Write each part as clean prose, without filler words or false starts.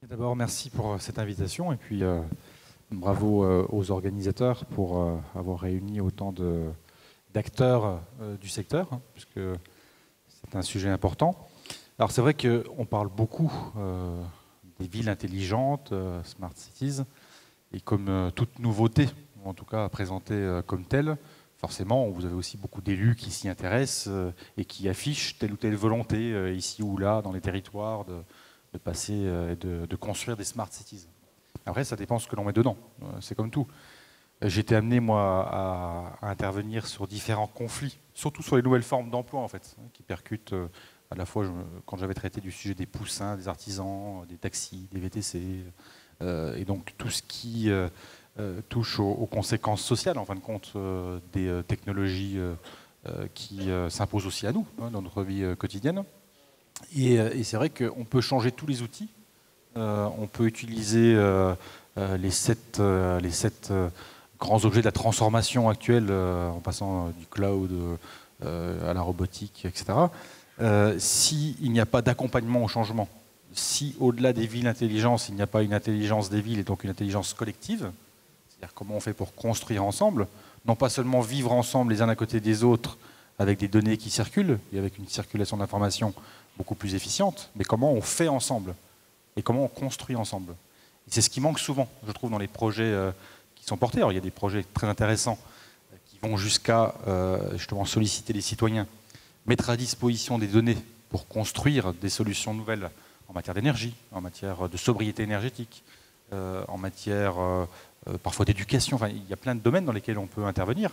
D'abord, merci pour cette invitation et puis bravo aux organisateurs pour avoir réuni autant d'acteurs du secteur, hein, puisque c'est un sujet important. Alors c'est vrai qu'on parle beaucoup des villes intelligentes, smart cities, et comme toute nouveauté, ou en tout cas présentée comme telle, forcément vous avez aussi beaucoup d'élus qui s'y intéressent et qui affichent telle ou telle volonté ici ou là dans les territoires de passer et de construire des smart cities. Après, ça dépend ce que l'on met dedans. C'est comme tout. J'ai été amené, moi, à intervenir sur différents conflits, surtout sur les nouvelles formes d'emploi, en fait, qui percutent à la fois, quand j'avais traité du sujet des poussins, des artisans, des taxis, des VTC, et donc tout ce qui touche aux conséquences sociales, en fin de compte, des technologies qui s'imposent aussi à nous, hein, dans notre vie quotidienne. Et c'est vrai qu'on peut changer tous les outils. On peut utiliser les sept grands objets de la transformation actuelle, en passant du cloud à la robotique, etc. S'il n'y a pas d'accompagnement au changement, si au-delà des villes intelligentes, il n'y a pas une intelligence des villes et donc une intelligence collective, c'est-à-dire comment on fait pour construire ensemble, non pas seulement vivre ensemble les uns à côté des autres avec des données qui circulent et avec une circulation d'informations beaucoup plus efficiente, mais comment on fait ensemble et comment on construit ensemble. C'est ce qui manque souvent, je trouve, dans les projets qui sont portés. Alors, il y a des projets très intéressants qui vont jusqu'à justement solliciter les citoyens, mettre à disposition des données pour construire des solutions nouvelles en matière d'énergie, en matière de sobriété énergétique, en matière parfois d'éducation. Enfin, il y a plein de domaines dans lesquels on peut intervenir.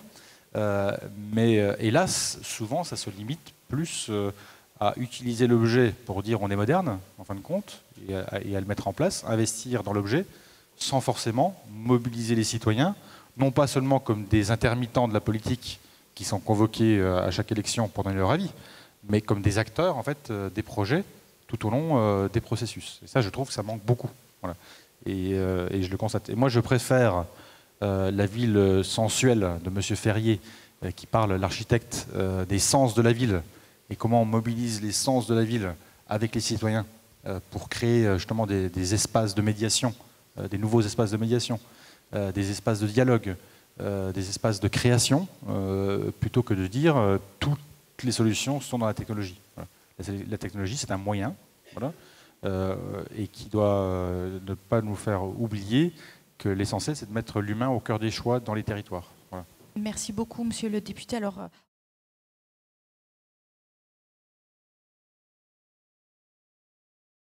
Mais hélas, souvent, ça se limite plus à utiliser l'objet pour dire on est moderne, en fin de compte, et à le mettre en place, investir dans l'objet, sans forcément mobiliser les citoyens, non pas seulement comme des intermittents de la politique qui sont convoqués à chaque élection pour donner leur avis, mais comme des acteurs en fait, des projets tout au long des processus. Et ça, je trouve que ça manque beaucoup. Voilà. Et je le constate. Et moi, je préfère la ville sensuelle de M. Ferrier, qui parle, l'architecte, des sens de la ville, et comment on mobilise les sens de la ville avec les citoyens pour créer justement des espaces de médiation, des nouveaux espaces de médiation, des espaces de dialogue, des espaces de création, plutôt que de dire toutes les solutions sont dans la technologie. Voilà. La technologie, c'est un moyen, voilà, et qui doit ne pas nous faire oublier que l'essentiel, c'est de mettre l'humain au cœur des choix dans les territoires. Voilà. Merci beaucoup, monsieur le député. Alors,